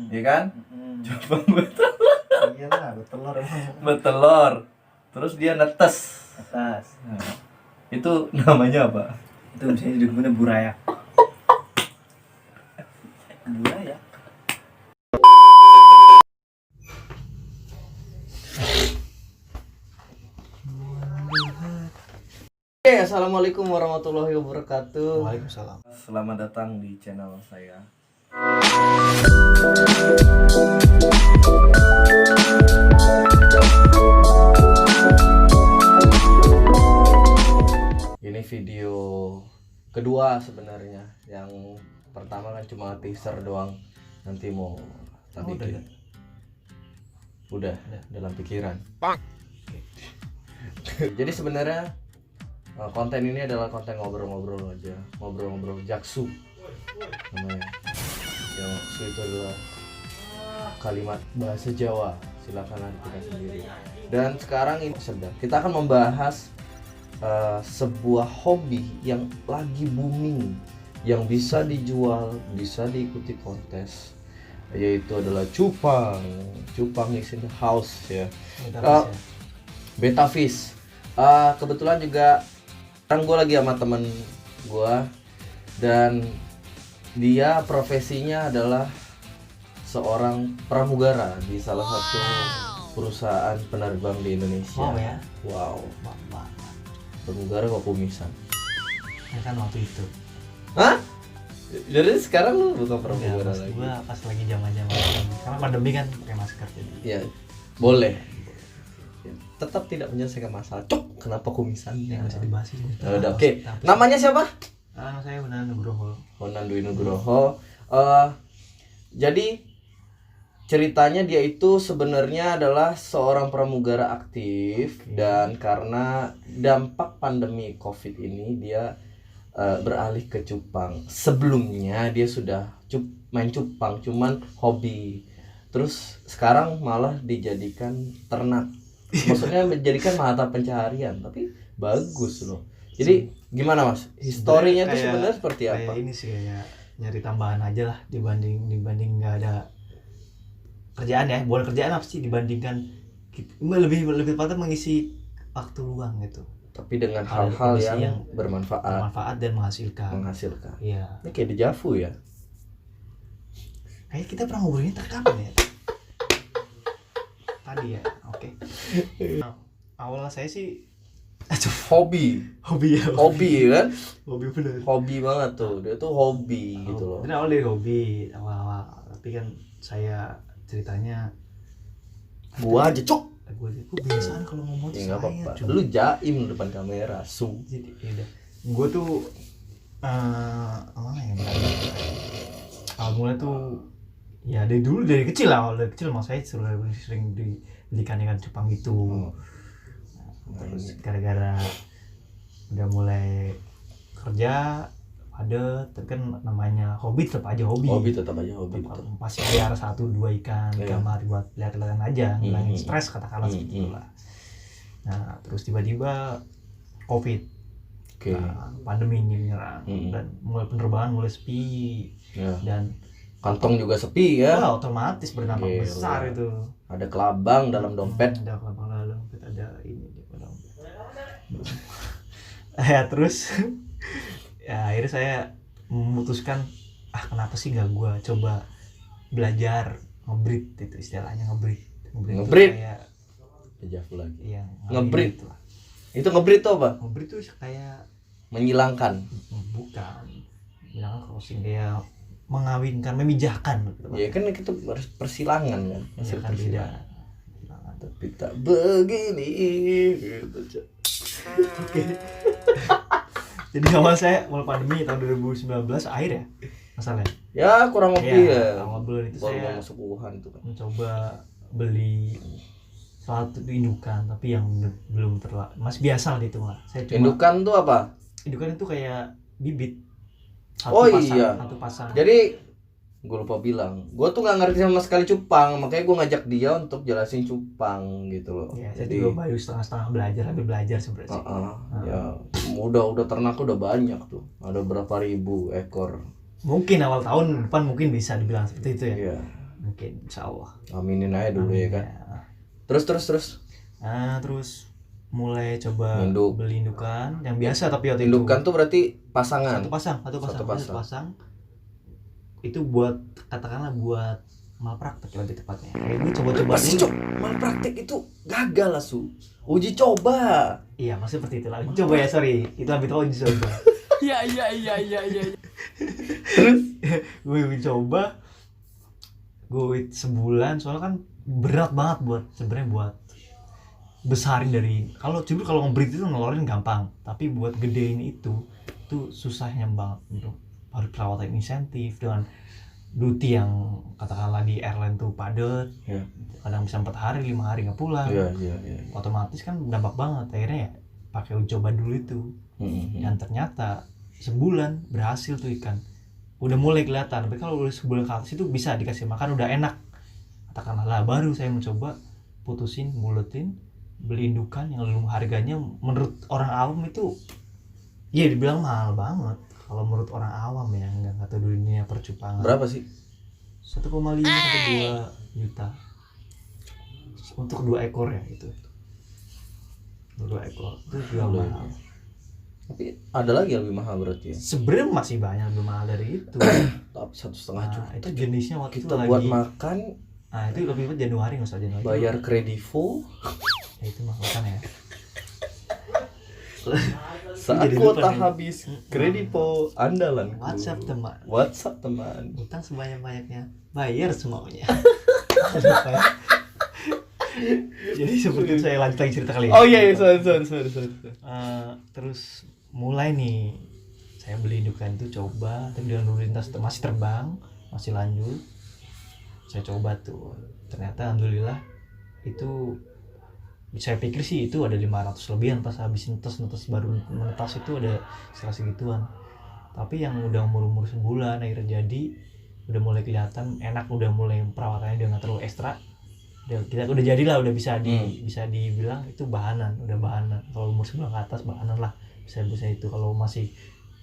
Iya kan? Cupang Iya lah, betelor emang. betelor. Terus dia netes. Atas. Nah, itu namanya apa? Itu misalnya disebutnya buraya. Buraya. Oke, assalamualaikum warahmatullahi wabarakatuh. Waalaikumsalam. Selamat datang di channel saya. Ini video kedua sebenarnya. Yang pertama kan cuma teaser doang. Nanti mau tak bikin. Udah dalam pikiran. Jadi sebenarnya konten ini adalah konten ngobrol-ngobrol aja, ngobrol-ngobrol jaksu namanya. Yang jaksu itu adalah kalimat bahasa Jawa, silakan artikan sendiri. Dan sekarang ini sedang kita akan membahas sebuah hobi yang lagi booming, yang bisa dijual, bisa diikuti kontes, yaitu adalah cupang. Cupang is in the house ya. Betafish. Kebetulan juga sekarang gue lagi sama temen gue, dan dia profesinya adalah seorang pramugara di salah satu perusahaan penerbang di Indonesia. Wow ya. Wow. Bapak. Pramugara kok kumisan? Ya kan waktu itu. Hah? Jadi sekarang lu bukan Enggak, pramugara pas lagi? gua pas lagi zaman-zaman karena pandemi kan pakai masker jadi. Ya, boleh. Tetap tidak menyelesaikan masalah. Cok, kenapa kumisan? Ya nggak usah dibahas itu. Udah, oke. Namanya siapa? Saya Hunan Nugroho. Honan Dwi Nugroho. Jadi ceritanya dia itu sebenarnya adalah seorang pramugara aktif. Dan karena dampak pandemi COVID ini dia beralih ke cupang. Sebelumnya dia sudah main cupang, cuman hobi. Terus sekarang malah dijadikan ternak. Maksudnya menjadikan mata pencaharian, tapi bagus loh. Jadi gimana Mas? Historinya itu sebenarnya seperti apa? Kayak ini sih kayak nyari tambahan aja lah dibanding nggak ada kerjaan ya. Bukan kerjaan apa sih dibandingkan lebih tepatnya mengisi waktu luang gitu. Tapi dengan hal-hal yang bermanfaat dan menghasilkan. Iya. Ini kayak dejavu ya. Kayak kita pernah ngobrolin kapan ya? Tadi ya. Oke. Awal saya sih hobi ya. Hobi kan? Hobi bener. Hobi banget tuh. Dia tuh hobi gitu loh. Ini awal dari hobi awal. Tapi kan saya ceritanya Gua aja cok. Gue biasaan kalau ngomong Ya nggak apa-apa. Lu jaim depan kamera, jadi udah. Gue tuh mana ya? Awal mulai tuh ya dari kecil lah. Dari kecil mas saya sering belikan ikan cupang gitu. Terus gara-gara udah mulai kerja ada, tapi kan namanya hobi tetap aja hobi. Tetap aja hobi. Pasti biar 1-2 ikan tiap hari buat lihat-lihatan aja, ngilangin stres katakanlah seperti itulah. Nah terus tiba-tiba COVID, pandemi ini menyerang dan mulai penerbangan mulai sepi dan kantong juga sepi ya. Wah, otomatis berdampak besar itu. Ada kelabang dalam dompet. Ada kelabang dalam dompet, ada ini di dompet. Ya terus ya akhirnya saya memutuskan kenapa sih nggak gue coba belajar ngebreed, itu istilahnya ngebreed. Kayak dejavu lagi. Iya, ngebreed itu ngebreed tuh apa? Ngebreed tuh kayak menghilangkan. Bukan menghilangkan, crossing, kayak mengawinkan, memijahkan gitu. Ya kan itu persilangan kan. Ya kan beda. Tapi tak begini gitu. Oke. Jadi awal saya mulai pandemi tahun 2019 akhir ya masalahnya. Ya kurang lebih ya. Awal bulan itu baru saya masuk Wuhan itu kan. Mencoba beli suatu indukan, tapi yang belum masih biasa lah itu lah. Saya cuma Indukan tuh apa? Indukan itu kayak bibit. Satu pasang. Jadi gue lupa bilang, gue tuh nggak ngerti sama sekali cupang, makanya gue ngajak dia untuk jelasin cupang gitu loh. Ya, saya juga baru setengah belajar sebenarnya. Ya udah ternak udah banyak tuh, ada berapa ribu ekor. Mungkin awal tahun depan mungkin bisa dibilang seperti itu ya. Iya. mungkin insya Allah. Aminin aja dulu ya kan. Ya. Terus. Nah, terus mulai coba Induk. beli indukan yang biasa tapi waktu Indukan itu tuh berarti pasangan. satu pasang. Itu buat katakanlah buat malpraktek lebih tepatnya. Ini coba-coba Pasti dulu. malpraktek itu gagal lah uji coba. Iya, maksudnya seperti itu lah. Coba ya, sorry. Itu lebih tahu uji coba. Iya. Terus gue coba sebulan, soalnya kan berat banget buat besarin dari kalau ngebreed itu ngeluarin gampang, tapi buat gedein itu susahnya banget untuk harus perawatan insentif dengan duty yang katakanlah di airline tuh padat, kadang bisa 4 hari 5 hari nggak pulang. Iya. Otomatis kan dampak banget. Akhirnya ya pakai uji coba dulu itu. Dan ternyata sebulan berhasil tuh ikan udah mulai kelihatan. Tapi kalau udah sebulan ke atas itu bisa dikasih makan udah enak katakanlah lah, baru saya mencoba putusin buletin beli indukan yang harganya menurut orang awam itu ya dibilang mahal banget kalau menurut orang awam ya, nggak tahu dunia percupangan. Berapa sih? 1,5 sampai 2 juta untuk 2 ekor ya itu. 2 ekor itu juga mahal. Tapi ada lagi yang lebih mahal berarti ya? Sebenarnya masih banyak lebih mahal dari itu. Tapi 1,5 juta. Nah, itu jenisnya waktu Kita itu buat lagi. makan. Nah itu lebih buat Januari, nggak usah Januari. Bayar kredivo. Ya itu mah makan ya. Saat Jadi kuota lupa nih. habis, kredivo andalan. WhatsApp teman. Utang sebanyak-banyaknya, bayar semaunya. Jadi seperti itu, saya lanjut lagi cerita kali ya. Oh iya, sorry. Terus mulai nih saya beli indukan itu coba, tapi dengan lalu lintas masih terbang, masih lanjut. Saya coba tuh, ternyata alhamdulillah itu saya pikir sih itu ada 500 lebihan pas habis netes baru menetas itu ada sekitar segituan. Tapi yang udah umur sebulan akhirnya jadi udah mulai kelihatan enak, udah mulai perawatannya udah nggak terlalu ekstra. Udah jadilah, udah bisa dibilang itu bahanan, udah bahanan. Kalau umur sebulan ke atas bahanan lah, bisa itu. Kalau masih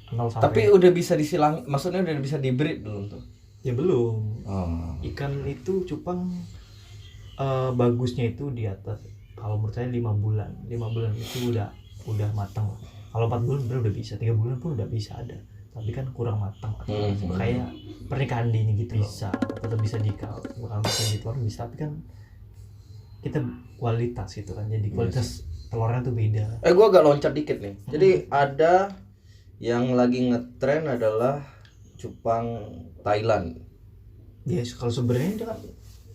0 sampai. Tapi udah bisa disilang, maksudnya udah bisa dibreed belum tuh? Ya belum. Ikan itu cupang bagusnya itu di atas. Kalau menurut saya 5 bulan. 5 bulan itu udah matang. Kalau 4 bulan udah bisa, 3 bulan pun udah bisa ada. Tapi kan kurang matang. Kayak pernikahan dini gitu loh. Tetap bisa bukan bisa dikeluar bisa, tapi kan kita kualitas gitu kan. Jadi kualitas telurnya tuh beda. Gua agak loncat dikit nih. Jadi ada yang lagi ngetren adalah cupang Thailand. Ya kalau sebenarnya itu kan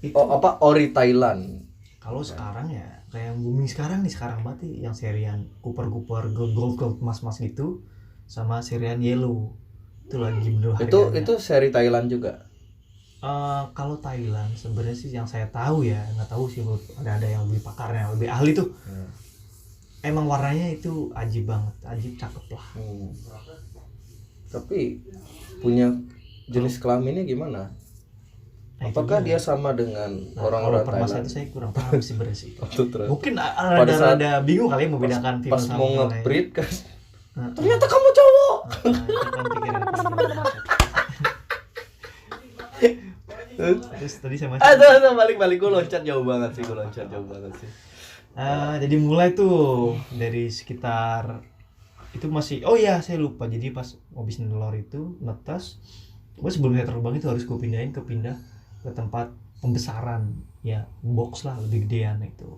itu ori Thailand. kalau sekarang ya kayak yang booming sekarang banget nih, yang serian kuper gold mas gitu sama serian yellow itu lagi bener harganya. Itu seri Thailand juga. Kalau Thailand sebenarnya sih yang saya tahu ya, nggak tahu sih ada yang lebih pakarnya, lebih ahli tuh. Emang warnanya itu ajib banget, cakep lah. Tapi punya jenis kelaminnya gimana? Apakah dia sama dengan orang-orang Thailand? Itu saya kurang paham sih berarti. Mungkin pada saat ada bingung kali mau bedakan pas female mau sama nge-breed kan. Ternyata kamu cowok. Terus tadi saya masih balik gue loncat jauh banget sih. Jadi mulai tuh dari sekitar itu masih, oh iya saya lupa, jadi pas habis nelor itu netas, gue sebelum saya terbang itu harus gue pindah ke tempat pembesaran ya, box lah lebih gedean itu.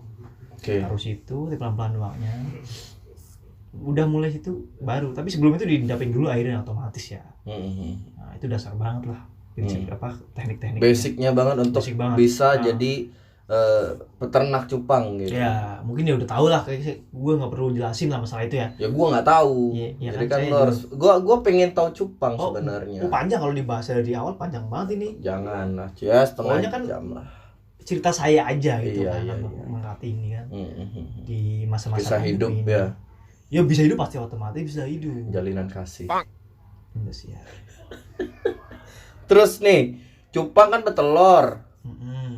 Taruh situ, pelan-pelan uangnya udah mulai situ baru, tapi sebelum itu didapin dulu airnya otomatis ya. Nah itu dasar banget lah, teknik-teknik basicnya banget untuk bisa jadi peternak cupang gitu. Ya mungkin dia udah tahu lah, kayak gue nggak perlu jelasin lah masalah itu ya. Ya gue nggak tahu. Ya, jadi kan lo harus, gue pengen tahu cupang sebenarnya. Panjang kalau dibahas dari awal, panjang banget ini. Jangan lah, ya setengah kan jam lah. Cerita saya aja gitu iya. mengerti ini kan. Di masa-masa bisa hidup ini. Ya bisa hidup, pasti otomatis bisa hidup. Jalinan kasih. Enggak sih ya. Terus nih, cupang kan betelor.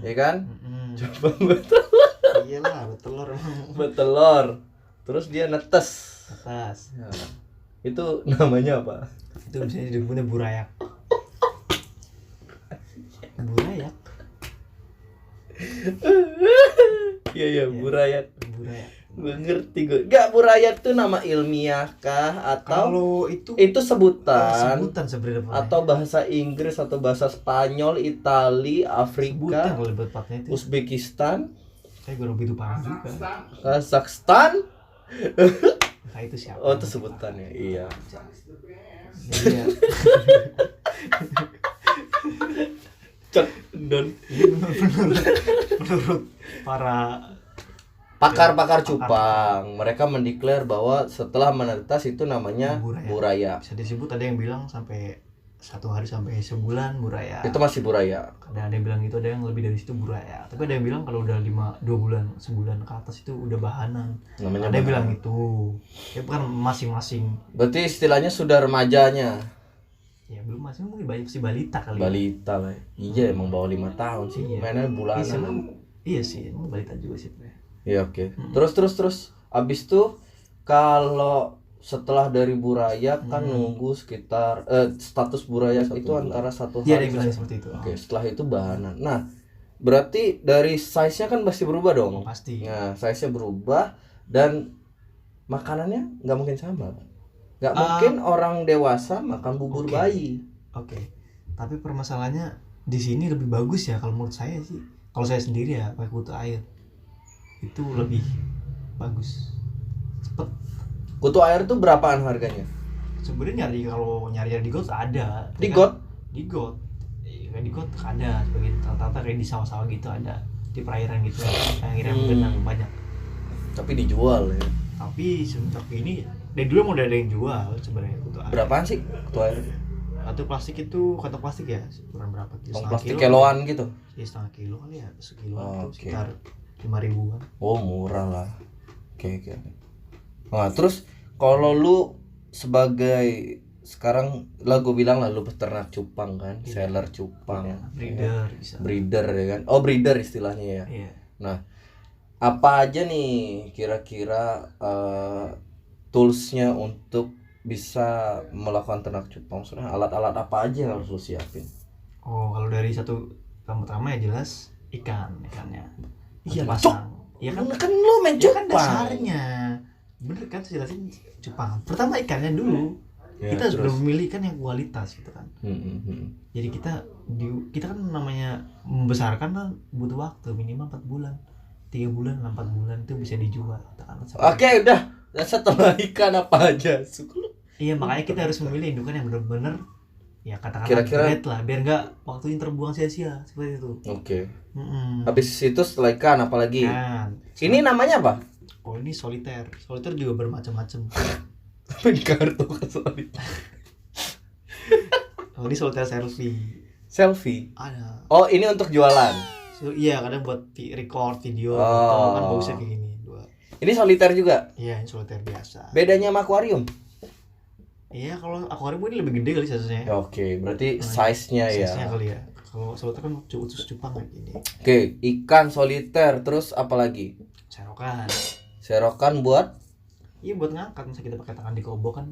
Ya kan? Cupang betelor. Iyalah, betelor emang. Betelor. Terus dia netes. Ya. Itu namanya apa? Itu bisa disebutnya burayak. Iya burayat. Burayat. Gue ngerti gue. Gak, burayat tuh nama ilmiah kah atau Kalau itu sebutan sebutan sebenarnya Pak. atau bahasa Inggris atau bahasa Spanyol, Itali, sebutan Afrika, kalau buat partnya itu. Uzbekistan, Kayak gue lebih paham juga. Kazakhstan. Nah itu siapa? Oh, itu sebutannya. Iya. Jadi ya, Cek dan ini menurut para pakar-pakar cupang, mereka mendeklar bahwa setelah menetas itu namanya Buraya. buraya. bisa disebut, ada yang bilang sampai 1 hari sampai sebulan buraya. Itu masih buraya. Ada yang bilang gitu, ada yang lebih dari situ buraya. Tapi ada yang bilang kalau udah 2 bulan, sebulan ke atas itu udah bahanan. Namanya Ada yang bilang bahanan. gitu. Ya bukan masing-masing. Berarti istilahnya sudah remajanya. Ya belum, masih mungkin banyak sih balita kali. Balita lah. Iya, emang bawah 5 tahun sih. Iya. Mainnya bulanan. Iya sih, emang balita juga sih. Iya, oke. Terus. Abis itu kalau setelah dari buraya kan nunggu sekitar status buraya itu antara 1 Iya, ada hari. yang bilang seperti itu. Oke, setelah itu bahanan. Nah, berarti dari size-nya kan pasti berubah dong. Pasti. Nah, size-nya berubah dan makanannya nggak mungkin sama. Nggak mungkin orang dewasa makan bubur Oke. bayi. Oke. Tapi permasalahannya di sini lebih bagus ya kalau menurut saya sih. Kalau saya sendiri ya pakai kutu air. Itu lebih bagus. Cepet. Kutu air tuh berapaan harganya? Sebenarnya kalau nyari di got ada. Di got? Di got. Di got ada sebagai rata-rata kayak di sawah-sawah gitu ada. Di perairan gitu yang genang banyak. Tapi dijual ya. Tapi semenjak ini dari dulu mau ada yang jual sebenarnya kutu air. Berapaan sih kutu air? Kantong plastik itu kantong plastik ya ukuran berapa? Tong plastik kiloan gitu. Ya setengah kilo kali ya, sekiloan Oh, itu oke. sekitar 5.000-an. Oh, murah lah. Oke. Nah, terus kalau lu sebagai sekarang lah gue bilang lah lu peternak cupang kan, seller cupang, Breeder bisa. breeder ya kan. Oh, breeder istilahnya ya. Iya. Nah, apa aja nih kira-kira toolsnya untuk bisa melakukan ternak cupang? Maksudnya alat-alat apa aja yang harus lu siapin? Oh, kalau dari satu pertama ya jelas ikannya. Iya, Pasang. Iya kan? Kan lu main Ya kan cupang. dasarnya. Bener kan jelasin cupang. Pertama ikannya dulu. Ya, Kita harus terus? memilih kan yang kualitas gitu kan. Jadi kita kan namanya membesarkan kan butuh waktu minimal 4 bulan. 3 bulan, 4 bulan itu bisa dijual. Oke, udah. Setelah ikan apa aja? Iya, makanya kita harus memilih indukan yang benar-benar ya katakanlah Kira-kira- grade lah, biar nggak waktunya terbuang sia-sia seperti itu. Oke. Mm-mm. Habis itu setelah ikan apalagi? Kan. Ini namanya apa? Oh, ini soliter. Soliter juga bermacam-macam. Apa di kartu kesulitan? Oh, ini soliter selfie. Selfie. Ada. Oh, ini untuk jualan. Iya, kadang buat record video Oh. foto kan bagusnya kayak gini. Dua. Ini soliter juga. Iya, ini soliter biasa. Bedanya sama akuarium? Iya, kalau akuarium ini lebih gede kali size-nya. Oke, berarti size-nya ya. Size-nya kali ya. Kalau soliter kan khusus cupang kayak gini. Oke, ikan soliter terus apa lagi? Serokan. Serokan buat Iya, buat ngangkat, masa kita pakai tangan di kobok kan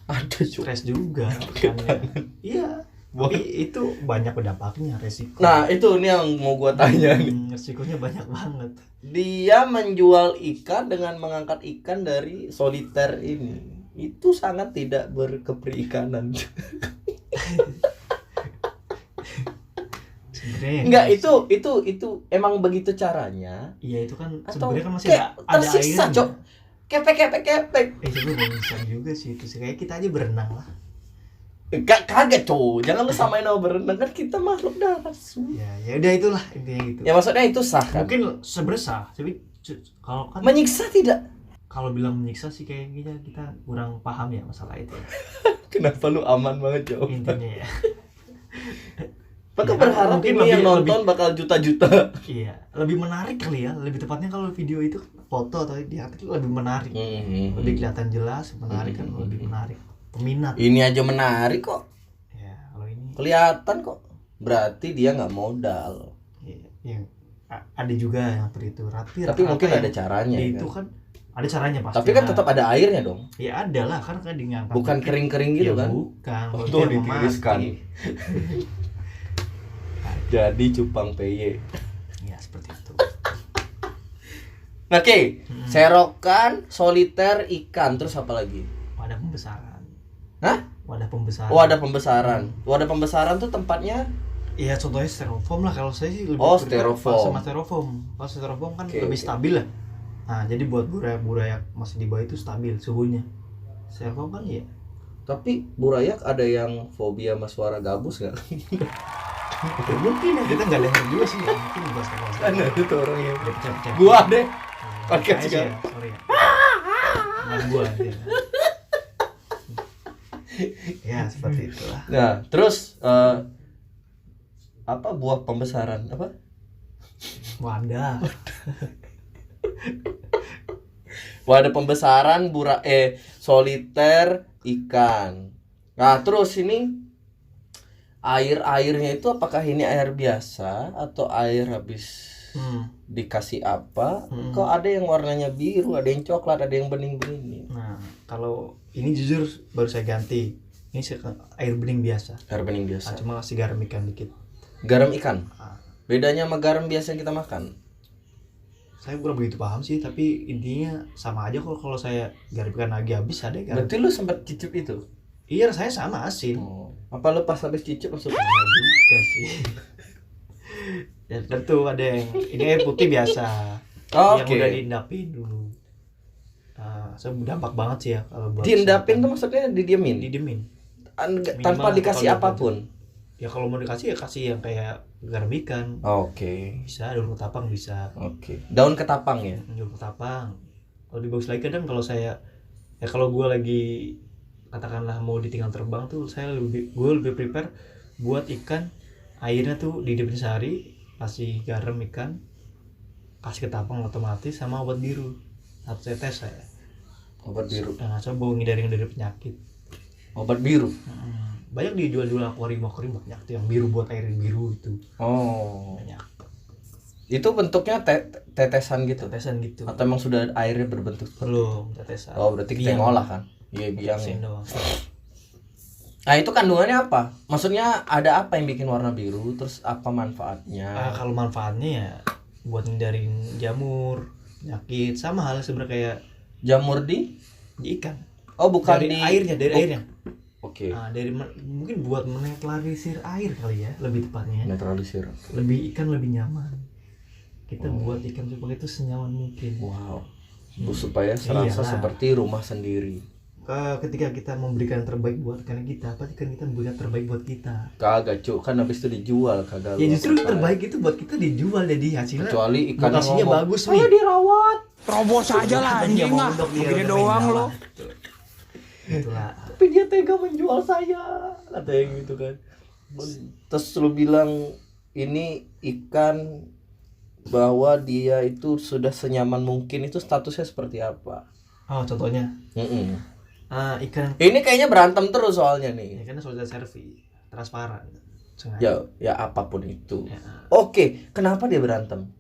ada juga. stres juga ikannya. Iya. Tapi itu banyak dampaknya, resiko. Nah, itu nih yang mau gua tanya nih. Resikonya banyak banget. Dia menjual ikan dengan mengangkat ikan dari soliter ini. Itu sangat tidak berkeperikanan. Sebenarnya Enggak, itu emang begitu caranya. Iya, itu kan Atau sebenarnya kan masih kayak ada tersiksa, airnya. Cok. Kepek. Sebenarnya bisa juga sih itu. Kayak kita aja berenang lah. Kaget, Cok. Jangan lu samain sama berenang, kan kita makhluk darat. Ya udah itulah intinya gitu. Ya maksudnya itu sah kan? Mungkin sebenarnya sah, tapi kalau kan Menyiksa tidak? kalau bilang menyiksa sih kayak kita kurang paham ya masalah itu. Kenapa lu aman banget, Cok? Intinya ya. Maka Ya, berharap mungkin ini yang lebih- nonton bakal juta-juta. Iya, lebih menarik kali ya. Lebih tepatnya kalau video itu foto atau diangkat itu lebih menarik. Lebih kelihatan jelas, menarik kan lebih menarik. Peminat. Ini aja menarik kok. Ya, kalau ini Kelihatan kok. Berarti dia nggak modal. ya, ada juga yang seperti itu. Tapi mungkin ada caranya. dia Ya itu kan? kan ada caranya pasti. Tapi kan tetap ada airnya dong. Ya ada lah, kan diangkat. Bukan kering-kering gitu ya, kan? Bukan. Oh, Kalau tuh dia mau ditiriskan. mati. Jadi cupang PY. Ya seperti itu. Oke, serokan, soliter, ikan, terus apa lagi? Wadah pembesaran. Hah? Wadah pembesaran. Wadah pembesaran. Wadah pembesaran tuh tempatnya. Iya, contohnya styrofoam lah. Kalau saya sih lebih Oh, prefer styrofoam. sama styrofoam. Kalau styrofoam kan Oke, lebih oke. stabil lah. Nah, jadi buat buraya yang masih di bawah itu stabil suhunya. Styrofoam kan ya. Tapi burayak ada yang fobia sama suara gabus nggak? Mungkin ya kita nggak dengar juga sih. Mungkin bahas apa. Ada itu orang yang. Udah pecah-pecah. Gua deh. Saya Oke, sih sekarang. ya, sorry ya. Nah, gua dia. Ya, seperti itulah. Nah, terus apa buah pembesaran apa? Wadah. Wadah pembesaran soliter ikan. Nah, terus ini airnya itu apakah ini air biasa atau air habis dikasih apa? Kok ada yang warnanya biru, ada yang coklat, ada yang bening-bening. Nah, kalau ini jujur baru saya ganti. Ini air bening biasa. Air bening Nah, biasa. cuma kasih garam ikan dikit. Garam ikan. Ah, Bedanya sama garam biasa yang kita makan. saya kurang begitu paham sih, tapi intinya sama aja kok. Kalau saya garam ikan lagi habis ada garam. Berarti lu sempat cicip itu? Iya, rasanya sama asin. Oh. Apa lu pas habis cicip langsung? Sama juga sih. Ya tentu ada yang ini air putih biasa. Oh, yang oke. udah diendapin dulu. Nah, saya dampak banget sih ya kalau buat Diendapin kesehatan. tuh maksudnya didiemin? Didiemin. Tanpa Minimal dikasih kalau apapun? Ya kalau mau dikasih ya kasih yang kayak garam ikan. Oke. Bisa, daun ketapang bisa. Oke. Daun ketapang ya? Daun ketapang. Kalau dibagus lagi kadang kalau saya ya kalau gue lagi katakanlah mau ditinggal terbang tuh gue lebih prepare buat ikan airnya tuh didiemin sehari, kasih garam ikan, kasih ketapang otomatis sama obat biru. Satu tetes saya. Obat biru. Nah, coba ngindarin dari penyakit. Obat biru. Banyak dijual-jual akuarium banyak tuh yang biru buat air biru itu. Oh. Banyak Itu bentuknya tetesan gitu. tetesan gitu. Atau emang sudah airnya berbentuk? Belum tetesan. Oh, berarti kita Biang. ngolah kan? Iya, biang. Tetesin Ya. doang. Nah, itu kandungannya apa? Maksudnya ada apa yang bikin warna biru? Terus apa manfaatnya? Kalau manfaatnya ya buat hindarin jamur, penyakit, sama hal sebenarnya kayak Jamur di? di ikan. Oh, bukan Dari di airnya, dari Oh, airnya. Oke. Nah, mungkin buat menetralisir air kali ya, lebih tepatnya. Netralisir. Lebih ikan lebih nyaman. Kita buat ikan supaya itu senyaman mungkin. Wow. Supaya serasa Iyalah. seperti rumah sendiri. Ketika kita memberikan yang terbaik buat ikan kita, pasti kan kita memberikan yang terbaik buat kita. Kagak, Cuk. Kan habis itu dijual kagak. Ya lu justru yang apa-apa. terbaik itu buat kita dijual jadi hasilnya. Kecuali ikannya mutasinya ngomong, bagus "Saya nih. dirawat." Terobos aja lah Dia anjing mau lah. untuk dia Begini udah doang main lo. dalam. Itulah. Tapi dia tega menjual saya, katanya gitu kan. Terus lu bilang ini ikan bahwa dia itu sudah senyaman mungkin, itu statusnya seperti apa? Oh, contohnya ikan Ini kayaknya berantem terus soalnya nih. ikannya solid servi, transparan. Sengaja. Ya apapun itu. Ya. Oke, kenapa dia berantem?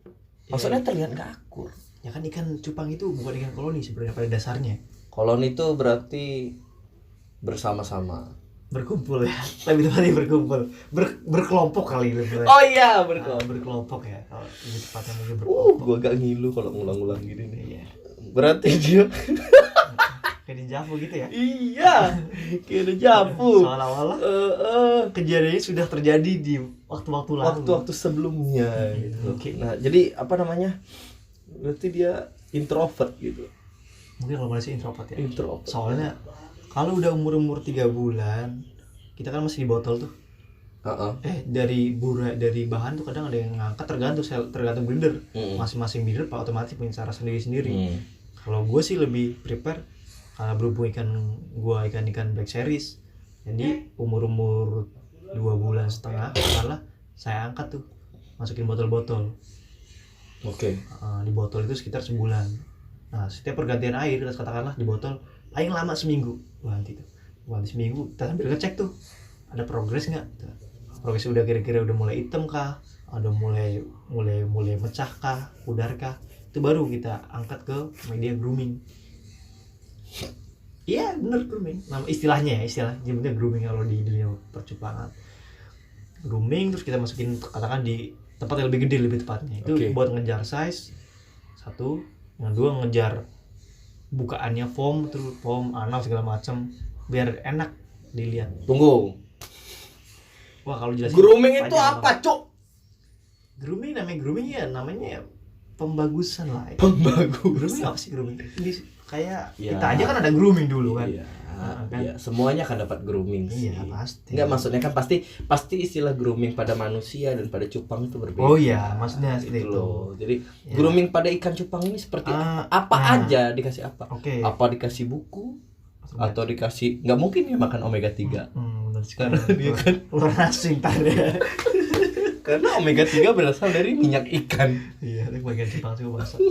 Maksudnya terlihat gak akur. Ya kan ikan cupang itu bukan ikan koloni sebenarnya pada dasarnya. Koloni itu berarti bersama-sama. Berkumpul ya. Lebih tepatnya berkumpul. Berkelompok kali lebih. Oh iya, Berkelompok ya. Kalau lebih tepatnya mungkin berkelompok. gua agak ngilu kalau ngulang-ngulang gini nih. Iya. Berarti dia Kayak di Javu gitu ya. iya, kayak ada jamu. Seolah-olah kejadiannya sudah terjadi di waktu-waktu lalu. Waktu-waktu sebelumnya gitu. Oke. Nah, jadi apa namanya? Berarti dia introvert gitu. Mungkin kalau Malaysia introvert ya. Introvert. Soalnya kalau udah umur 3 bulan, kita kan masih di botol tuh. Dari bahan tuh kadang ada yang ngangkat tergantung breeder. Masing-masing breeder otomatis punya cara sendiri-sendiri. Kalau gue sih lebih prepare karena berhubung ikan Black Series. Jadi umur 2,5 bulan malah saya angkat tuh, masukin botol-botol. Oke. Di botol itu sekitar sebulan. Nah, setiap pergantian air kita katakanlah di botol paling lama seminggu ganti tuh. Ganti seminggu kita sambil ngecek tuh ada progres nggak. Progresnya udah kira-kira udah mulai hitam kah, ada mulai mecah kah, pudar kah, itu baru kita angkat ke media grooming. Iya bener, grooming nama istilahnya nyebutnya grooming kalau di dunia percupangan. Grooming terus kita masukin katakan di tempat yang lebih gede lebih tepatnya itu Oke. buat ngejar size satu, Yang dua ngejar bukaannya foam, terus foam anal segala macam biar enak dilihat. Tunggu. Wah kalau jelasin Grooming itu panjang apa, banget. Cuk? Grooming namanya ya pembagusan lah. Ya. Pembagus. Grooming apa sih grooming? Kayak Ya. kita aja kan ada grooming dulu kan. Iya. Kan? Iya, semuanya akan dapat grooming sih. Iya pasti. Enggak, maksudnya kan pasti istilah grooming pada manusia dan pada cupang itu berbeda. Oh iya, maksudnya seperti Gitu itu. loh. Jadi Ya. grooming pada ikan cupang ini seperti apa nah. aja dikasih apa? Oke. Apa dikasih buku atau dikasih nggak mungkin ya makan omega 3. Benar sekali. Karena dia kan Ular asing tadi. karena omega 3 berasal dari minyak ikan. Iya, itu bagian Jepang sih bahasa.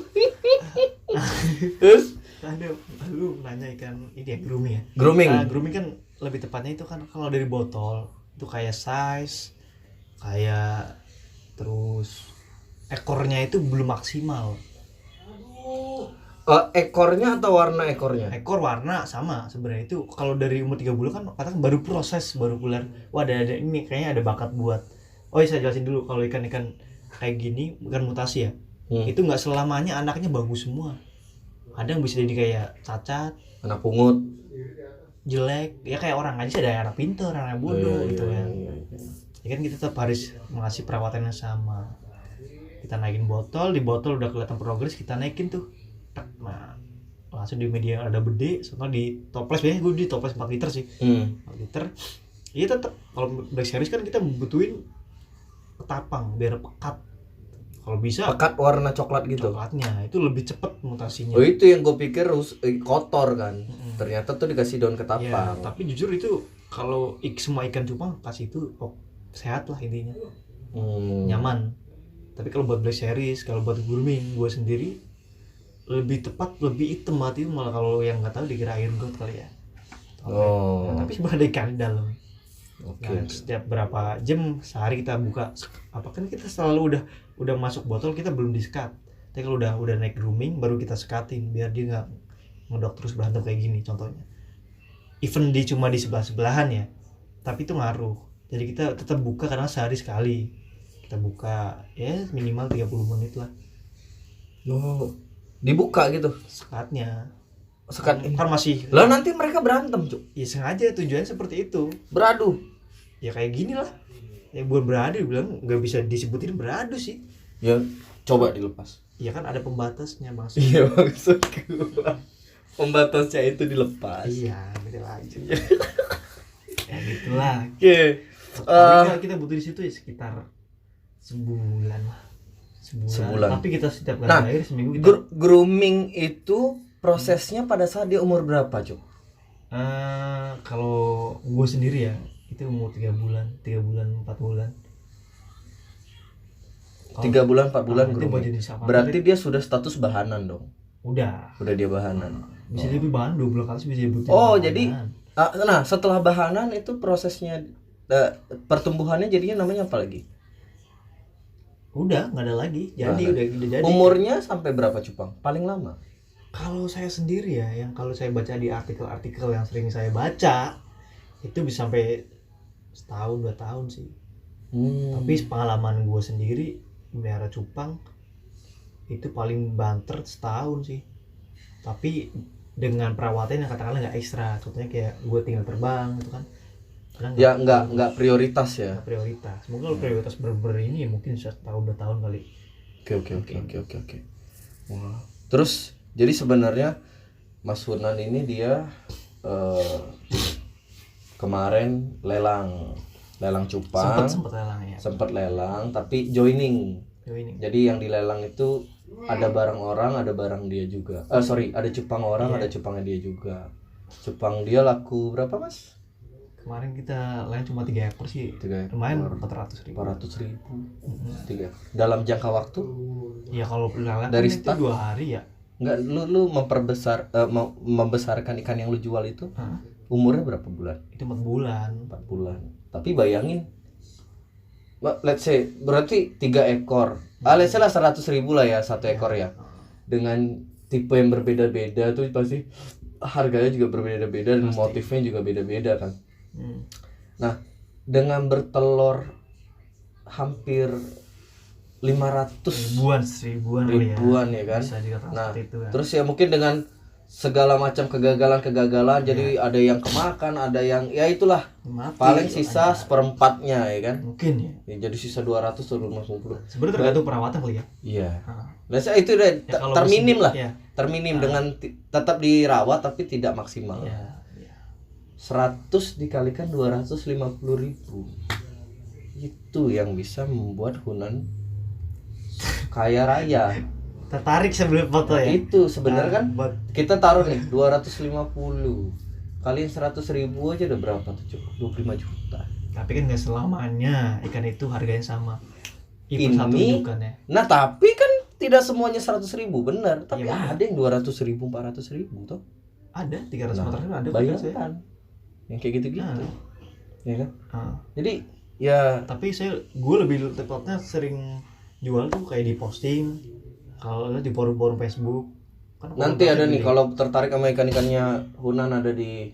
Terus Ada lu nanya ikan ini ya grooming ya. grooming. Grooming kan lebih tepatnya itu kan kalau dari botol itu kayak size, kayak terus ekornya itu belum maksimal. Ekornya atau warna ekornya? Ekor warna sama sebenarnya itu kalau dari umur 3 bulan kan katakan baru proses baru keluar. Wah ada ini kayaknya ada bakat buat. Oh iya, saya jelasin dulu kalau ikan-ikan kayak gini bukan mutasi ya. Itu nggak selamanya anaknya bagus semua. Ada yang bisa jadi kayak cacat, Anak pungut. jelek, ya kayak orang aja sih ada anak pintar, anak bodoh gitu kan. Ya kan kita tetap harus mengasih perawatan yang sama. Kita naikin botol, di botol udah kelihatan progres, kita naikin tuh. Tak, nah, langsung di media yang ada bede, soalnya di toples biasanya gue di toples 4 liter sih. 4 liter. Iya tetap kalau Black Series kan kita butuhin ketapang biar pekat. Kalau bisa Pekat warna coklat gitu. coklatnya itu lebih cepet mutasinya. Oh itu yang gue pikir kotor kan. Ternyata tuh dikasih daun Ya, ketapang. tapi jujur itu kalau semua ikan cupang kasih itu sehat lah intinya. Nyaman. Tapi kalau buat Black Series, kalau buat grooming gue sendiri lebih tepat lebih hitam mati malah kalau yang nggak tahu dikira iron gold kali ya. Nah, tapi sebenarnya ada ikan di dalam. Oke. Nah, setiap berapa jam sehari kita buka apa kan kita selalu udah masuk botol kita belum di-skat. Tapi kalau udah naik grooming baru kita sekatin biar dia nggak ngedok terus berantem kayak gini contohnya. Even di cuma di sebelah-sebelahan ya. Tapi itu ngaruh. Jadi kita tetap buka karena sehari sekali. Kita buka ya minimal 30 menit lah. Oh, dibuka gitu. Sekatnya. Sekat. Kan masih Lah nanti mereka berantem, Cuk. ya sengaja tujuannya seperti itu. Beradu. Ya kayak gini lah. Ya buat beradu bilang nggak bisa disebutin beradu sih. Ya coba dilepas. Ya kan ada pembatasnya bang. Iya maksud gua. Pembatasnya itu dilepas. Iya, beda lagi. Ya gitulah. Oke. Paling kita butuh di situ ya sekitar sebulan lah. Sebulan. Tapi kita setiap Nah, ganti air seminggu kita. Grooming itu prosesnya pada saat dia umur berapa, Cuk? Kalau gue sendiri ya itu umur 3 bulan, 4 bulan. 3 bulan, 4 bulan itu buat grooming. jenis apa? Berarti dia sudah status bahanan dong. Udah Dia bahanan. bisa jadi bahan 2 bulan kali bisa dibutuhin. Oh, jadi nah, setelah bahanan itu prosesnya pertumbuhannya jadinya namanya apa lagi? udah nggak ada lagi. Jadi Nah, udah jadi. Umurnya sampai berapa, Cupang? Paling lama? Kalau saya sendiri ya, yang kalau saya baca di artikel-artikel yang sering saya baca itu bisa sampai setahun 2 tahun sih. Tapi pengalaman gue sendiri melihara cupang itu paling banter setahun sih. Tapi dengan perawatan yang katakanlah nggak ekstra, contohnya kayak gue tinggal terbang gitu kan. Ya nggak prioritas ya. Nggak prioritas. Mungkin kalau prioritas ber ini mungkin bisa setahun 2 tahun kali. Oke. Wah. Terus jadi sebenarnya Mas Furnan ini dia kemarin lelang cupang. Sempat lelang ya. Sempat lelang tapi joining. Jadi yang dilelang itu ada barang orang, ada barang dia juga. Ada cupang orang, ada cupangnya dia juga. Cupang dia laku berapa, Mas? Kemarin kita lelang cuma 3 ekor sih. 3 ekor. Lumayan 400.000. 3 dalam jangka waktu? Ya kalau lelang Dari kan itu start? 2 hari ya. Enggak, lu membesarkan ikan yang lu jual itu umurnya berapa bulan? Itu 4 bulan. 4 bulan. Tapi bayangin, let's say berarti 3 ekor. Let's say lah 100.000 lah ya 1 ekor ya. Dengan tipe yang berbeda-beda tuh pasti harganya juga berbeda-beda dan motifnya juga beda-beda kan. Nah, dengan bertelur hampir 500 ribuan kali ya. ribuan ya kan. Bisa dikatakan Nah, seperti itu kan. terus ya mungkin dengan segala macam kegagalan jadi ada yang kemakan, ada yang ya itulah Mati, paling sisa ada. seperempatnya ya kan. Mungkin ya. Ya, jadi sisa 200 atau 250. Sebenarnya tergantung perawatan kali ya. Iya. Ah. Nah, itu udah Ya, kalau terminim masih- lah. ya. Terminim dengan tetap dirawat tapi tidak maksimal. Ya, ya. 100 dikalikan 250.000. Itu yang bisa membuat Hunan kaya raya. Tertarik sebelum foto ya. Itu sebenarnya kan buat kita taruh nih 250 kaliin 100.000 aja udah berapa tuh, cukup 25 juta. tapi kan nggak selamanya ikan itu harganya sama. Ini- Satu indukan ya. Nah tapi kan tidak semuanya 100.000 benar, tapi Iya, benar. ada yang 200.000 400.000 tuh. Ada 300 Nah, 400 ada bener sih. bayangkan yang kayak gitu-gitu Nah. ya kan. Ah. Jadi ya Tapi gue lebih tepatnya sering jual tuh kayak di posting kalau di forum-forum Facebook kan nanti ada nih gede. kalau tertarik sama ikan-ikannya Hunan ada di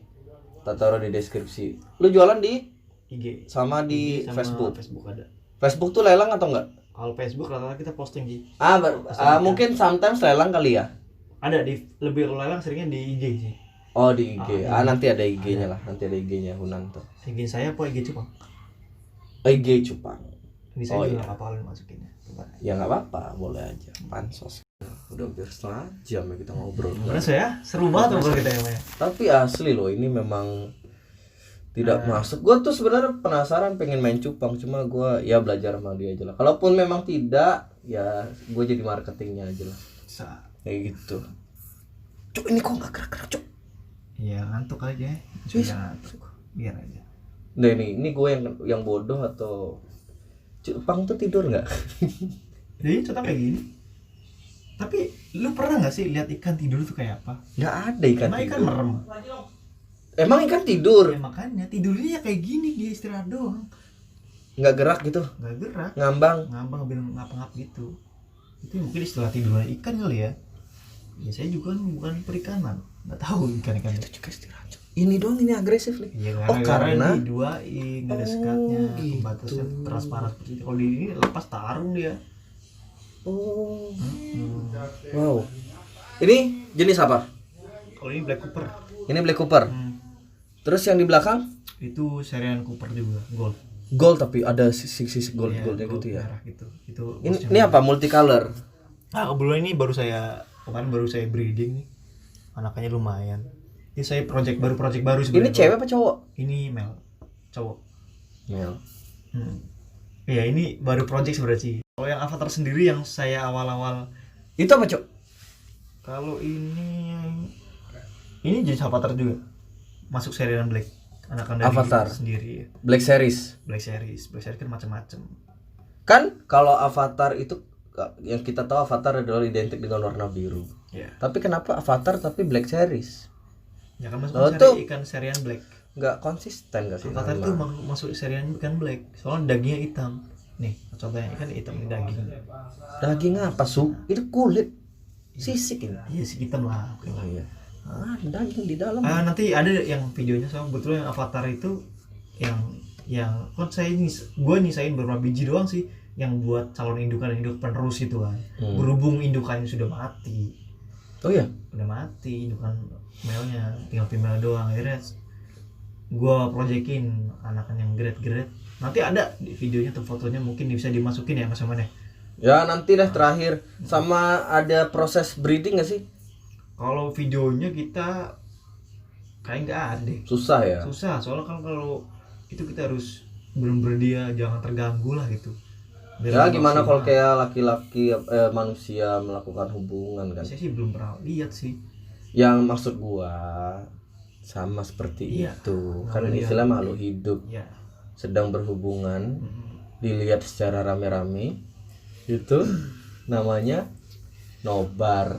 taruh di deskripsi. Lu jualan di IG sama di IG sama Facebook. Facebook ada. Facebook tuh lelang atau enggak? Kalau Facebook rata-rata kita posting sih. Mungkin sometimes lelang kali ya. Ada di lebih lelang seringnya di IG sih. Oh di IG. iya. Nanti ada IG-nya lah. Nanti ada IG-nya Hunan tuh. IG saya apa IG Cupang? IG Cupang. Ini saya Oh, juga iya. nggak apa-apa masukinnya. Ya nggak apa-apa, boleh aja. Pansos. Udah hampir setengah jam ya kita ngobrol. Gimana saya? Seru banget ngobrol kita ya, Maya. Tapi asli loh, ini memang tidak masuk. Gue tuh sebenarnya penasaran pengen main cupang, cuma gue ya belajar sama dia aja lah. Kalaupun memang tidak, ya gue jadi marketingnya aja lah. Kayak gitu. Cuk, ini kok nggak gerak-gerak, Cuk? Iya, ngantuk aja. Wis. Sudah ngantuk. Biar aja. Nah ini gue yang bodoh atau cupang tuh tidur nggak? Jadi contoh kayak gini. Tapi lu pernah nggak sih lihat ikan tidur tuh kayak apa? Nggak ada ikan Emang ikan tidur. merem. Emang ikan tidur? Ya makanya tidurnya ya kayak gini, dia istirahat doang. Nggak gerak gitu? Nggak gerak, Ngambang? ngambang sambil ngap-ngap gitu. Itu mungkin istilah tidurnya ikan kali ya. Ya saya juga kan bukan perikanan, nggak tahu ikan-ikan Itu juga istirahat, Cuk. Ini doang ini agresif nih. Iya, Oh, karena- diduain, nggak ada sekatnya, gitu. batasnya transparan seperti itu. Kalau di ini lepas tarung dia. Oh. Hmm. Wow. Ini jenis apa? Kalau ini Black Cooper. Ini Black Cooper. Hmm. Terus yang di belakang Itu serian Cooper juga, gold. gold tapi ada sisi gold Iya, goldnya gold gitu ya. merah gitu. Itu Ini apa? Multicolor. Nah, kebetulan ini kemarin baru saya breeding nih. Anakannya lumayan. Ini saya project baru Ini sebenarnya. cewek apa cowok? Ini male, cowok. Male. Iya, ini baru project sebenarnya sih. Kalau yang avatar sendiri yang saya awal-awal, Itu apa, Cok? kalau ini jenis avatar juga. Masuk serian Black. Anakan dari Avatar. sendiri. Black Series. Black Series kan macam-macam. Kan kalau avatar itu yang kita tahu avatar adalah identik dengan warna biru. Ya. Tapi kenapa avatar tapi Black Series? Ya kan masuk Oh, seri tuh. ikan serian Black. Nggak konsisten nggak sih? Avatar nama? tuh masuk serian ikan Black. Soalnya dagingnya hitam. Nih, contohnya ikan hitam ini daging. Daging apa, Su? Itu kulit. Sisik ini. Iya sih hitam lah. Oke Oh lah. iya. Daging di dalam. Nanti ada yang videonya soal betul yang avatar itu yang kan gue nyisain beberapa biji doang sih yang buat calon induk penerus itu kan. Berhubung indukannya sudah mati. Oh iya. Udah mati indukan male-nya, tinggal female doang. Akhirnya gue proyekin anakan yang grade. Nanti ada di videonya tuh fotonya, mungkin bisa dimasukin ya Mas Aman ya. Ya nanti deh terakhir sama ada proses breeding nggak sih? Kalau videonya kita kayak nggak ada. Susah ya. Susah soalnya kalau itu kita harus bener-bener dia jangan terganggu lah gitu. Ya gimana kalau kayak laki-laki manusia melakukan hubungan kan? saya sih belum pernah lihat sih. Yang maksud gua sama seperti Iya, itu. Kan makhluk istilah hidup. makhluk hidup Ya. sedang berhubungan, Mm. dilihat secara rame-rame, itu namanya nobar.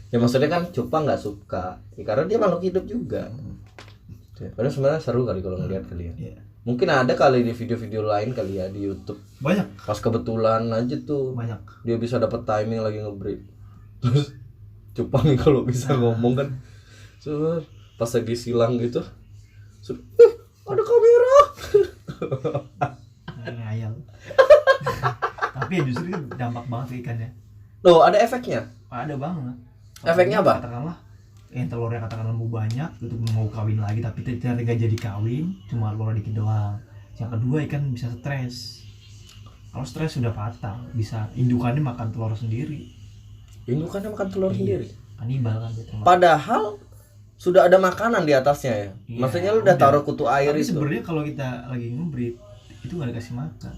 Ya maksudnya kan cupang nggak suka, ya, karena dia makhluk hidup juga. Ya, padahal sebenarnya seru kali kalau ngeliat kalian. Iya. Mungkin ada kali di video-video lain kali ya di YouTube. Banyak Pas kebetulan aja tuh banyak. dia bisa dapat timing lagi nge-breed. Terus cupang kalau bisa ngomong kan. So, pas lagi silang gitu. Ada kamera. Ngayal. Tapi Tapi ya justru itu dampak banget ke ikannya. Loh, ada efeknya? Ada banget. Efeknya apa? Katakanlah yang telurnya katakanlah mau banyak itu mau kawin lagi tapi ternyata nggak jadi kawin, cuma telur dikit doang. Yang kedua ikan bisa stres. Kalau stres sudah fatal, bisa indukannya makan telur sendiri. Indukannya makan telur sendiri. Kanibal kan dia termasuk. Padahal sudah ada makanan di atasnya ya. Iya, Maksudnya lu udah udah. taruh kutu air Tapi itu. sebenarnya kalau kita lagi ngebreed itu nggak dikasih makan,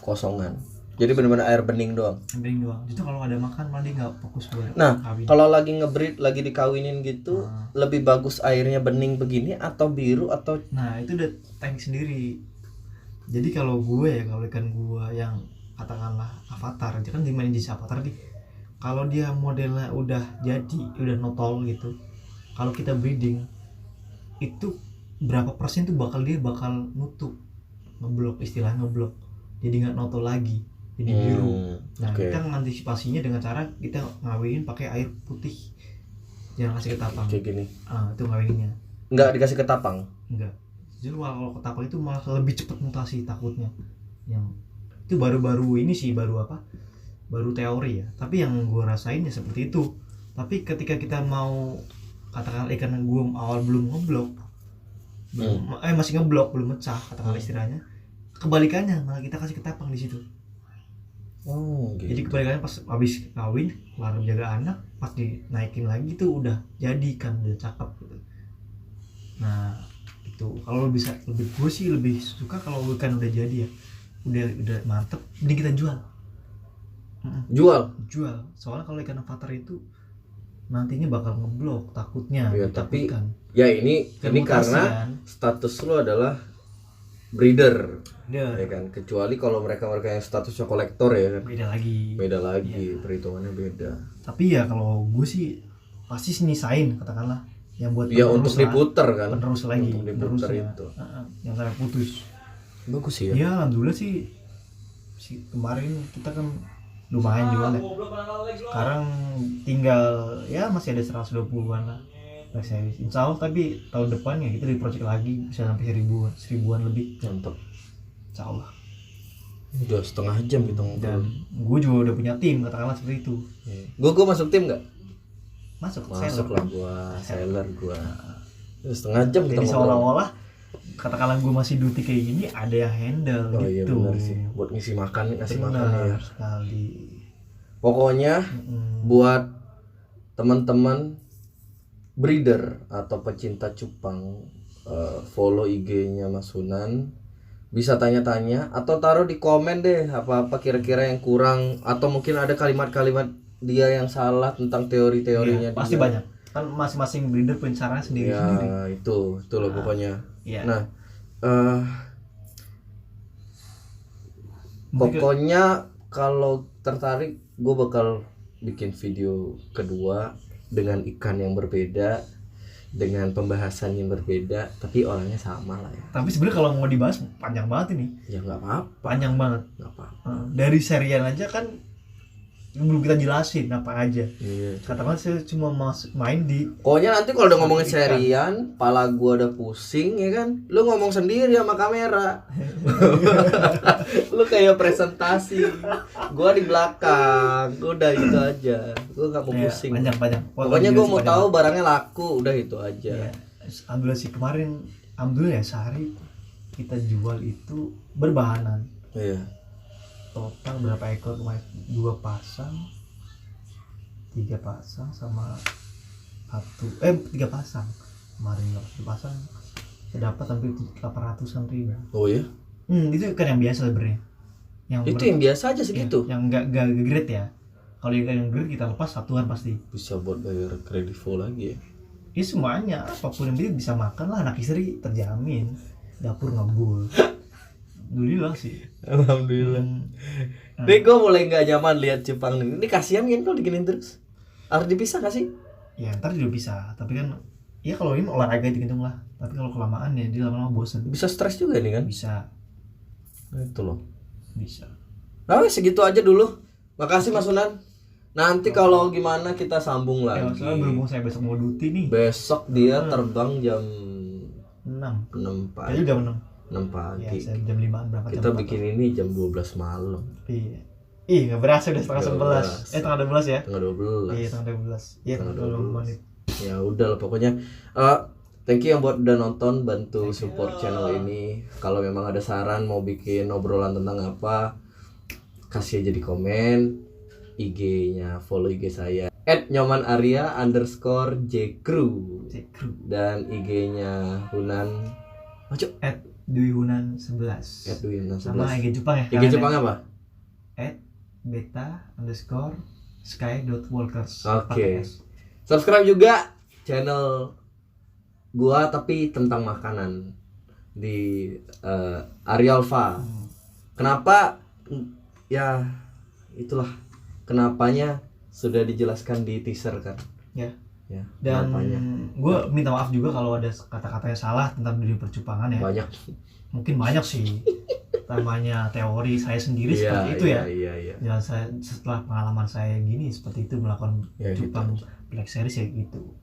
Kosongan. Jadi benar-benar air bening doang. yang doang. Justru kalau ada makan malah dia nggak fokus buat Nah, kawin. kalau lagi ngebreed, lagi dikawinin gitu, lebih bagus airnya bening begini atau biru atau Nah itu udah teknik sendiri. Jadi kalau gue ya, kalau ikan gue yang katakanlah avatar, dia kan dimainin jenis avatar nih. Kalau dia modelnya udah jadi, udah notol gitu, kalau kita breeding itu berapa persen tuh dia bakal nutup, ngeblok, istilahnya ngeblok, jadi nggak notol lagi, jadi biru. Nah oke. kita mengantisipasinya dengan cara kita ngawinin pakai air putih, jangan kasih ketapang. kayak gini. Itu ngawininnya. Nggak dikasih ketapang. Enggak. Justru kalau ketapang itu malah lebih cepat mutasi takutnya. Yang itu baru-baru ini sih, baru teori ya. Tapi yang gue rasain ya seperti itu. Tapi ketika kita mau katakan ikan gue awal belum ngeblok, masih ngeblok belum mecah katakan istilahnya, kebalikannya malah kita kasih ketapang di situ. Oh, gitu. Jadi kebalikannya pas habis kawin, kelar jaga anak, pas dinaikin lagi tuh udah jadi kan, udah cakep gitu. Nah itu kalau bisa lebih, gue sih lebih suka kalau ikan udah jadi ya, udah mantep, mending kita jual. Jual. Soalnya kalau ikan avatar itu nantinya bakal ngeblok takutnya. Ya, tapi ditakutkan. ya ini Mutasi karena kan. status lu adalah breeder, Dia ya kan. Kecuali kalau mereka yang statusnya kolektor ya kan. beda lagi. Beda lagi, perhitungannya beda. Tapi ya kalau gue sih pasti nyisain katakanlah yang buat Ya penerus untuk lah. diputer kan. Penerus lagi, Untuk diputer penerusnya. itu. Yang sampai putus. Bagus sih ya. Ya alhamdulillah sih kemarin kita kan lumayan jual ya. Sekarang tinggal ya masih ada 120-an lah. Insya Allah, tapi tahun depan ya kita di project lagi bisa sampai seribuan lebih. Mantap. Insya Allah. Udah setengah jam kita Dan ngobrol. gue juga udah punya tim katakanlah seperti itu. Gue masuk tim nggak? Masuk Lah gue, seller gue. Setengah jam kita Jadi ngobrol. seolah-olah katakanlah gue masih duty kayak gini, ada yang handle Oh iya gitu. benar sih. Buat ngasih makan ya. Benar sekali. Pokoknya buat teman-teman breeder atau pecinta cupang, follow IG-nya Mas Sunan, bisa tanya-tanya atau taruh di komen deh apa-apa kira-kira yang kurang, atau mungkin ada kalimat-kalimat dia yang salah tentang teori-teorinya. Iya, pasti dia. banyak. Kan masing-masing breeder punya caranya Ya sendiri-sendiri. itu loh pokoknya. Iya. Nah pokoknya kalau tertarik gue bakal bikin video kedua dengan ikan yang berbeda, dengan pembahasan yang berbeda, tapi orangnya sama lah ya. Tapi sebenarnya kalau mau dibahas panjang banget ini. Ya nggak apa-apa, Panjang banget. nggak apa-apa. Dari serian aja kan belum kita jelasin apa aja. Iya. Katakan saya cuma main di Pokoknya nanti kalau udah ngomongin serian, pala gua udah pusing ya kan. Lu ngomong sendiri sama kamera. Lu kayak presentasi. Gua di belakang. Udah itu aja. Gua enggak mau pusing. panjang. Pokoknya gua mau tahu barangnya laku, udah itu aja. Ya, alhamdulillah sih kemarin, alhamdulillah ya sehari kita jual itu berbahanan. Iya. Total berapa ekor kemarin? 2 pasang, 3 pasang sama 3 pasang kemarin. 1 pasang saya dapat hampir 800-an ribu. Oh ya? Itu kan yang biasa sebenarnya. Itu yang biasa aja segitu. Yang enggak grade ya. Kalau yang grade kita lepas satuan pasti. Bisa buat bayar kredit full lagi ya. Ya semuanya, apapun yang dia bisa makan lah, anak istri terjamin. Dapur ngebul. Alhamdulillah sih. Alhamdulillah. Nih gue mulai nggak nyaman lihat cupang ini. Ini kasihan kan kalau diginin terus. Harus dipisah gak sih? Ya ntar juga bisa, tapi kan ya kalau ini olahraga hitung lah. Tapi kalau kelamaan ya dia lama-lama bosen. Bisa stres juga nih kan? Bisa. Itu loh. Bisa. Nah segitu aja dulu. Makasih Mas Sunan. Nanti kalau gimana kita sambung Ya, lagi. soalnya berhubung saya besok mau duty nih. Besok dia terbang jam 6. 6 Kayaknya pagi. jam 6. 6 pagi. Ya, saya jam 5-an berangkat. Kita jam 4. bikin ini jam 12 malam. Iya. Ih, nggak berasa udah setengah 11. 12. Tengah 12 ya? Tanggal 12. Iya, tengah 12. Iya, Tengah tengah 12 12. menit. Ya udah lah pokoknya thank you yang buat udah nonton, bantu support channel ini. Kalau memang ada saran mau bikin obrolan tentang apa, kasih aja di komen. IG-nya, follow IG saya @nyoman_Arya_jcrew Cek kru. dan IG-nya Hunan @duihunan11. @duinan11. Sama IG Jepang ya. IG Jepang apa? @beta_sky.walkers. Oke. Pakai S. Subscribe juga channel gua tapi tentang makanan di Arialfa. Kenapa? Ya itulah kenapanya sudah dijelaskan di teaser kan. Ya. Ya. Dan Kenapanya gue minta maaf juga kalau ada kata-kata yang salah tentang dunia percupangan ya. banyak. Mungkin banyak sih. Namanya teori saya sendiri seperti itu ya. Iya. Ya saya setelah pengalaman saya gini seperti itu melakukan Ya, cupang gitu. Black Series ya gitu.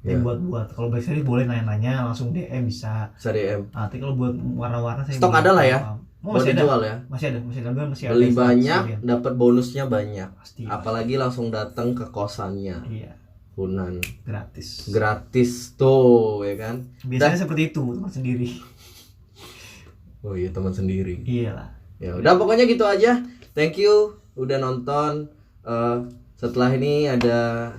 Ya. Tapi buat kalau Black Series boleh nanya-nanya langsung DM bisa. Bisa DM. Nanti kalau buat warna-warna saya Stok belum ada lah ya? paham. Oh, Buat masih ada. dijual ya. Masih ada masih Beli ada. banyak, sekalian. dapat bonusnya banyak. Pasti. Apalagi langsung datang ke kosannya. Iya, Hunan. gratis. Gratis tuh, ya kan? Biasanya seperti itu, teman sendiri. Oh iya, teman sendiri. Iyalah. Ya udah pokoknya gitu aja. Thank you udah nonton. Setelah ini ada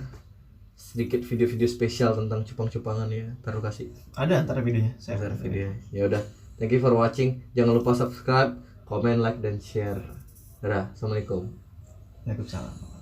sedikit video-video spesial tentang cupang-cupangan ya. Taruh kasih Ada antara videonya. Saya share video. Ya udah. Thank you for watching. Jangan lupa subscribe, comment, like dan share. Dadah. Assalamualaikum. Waalaikumsalam.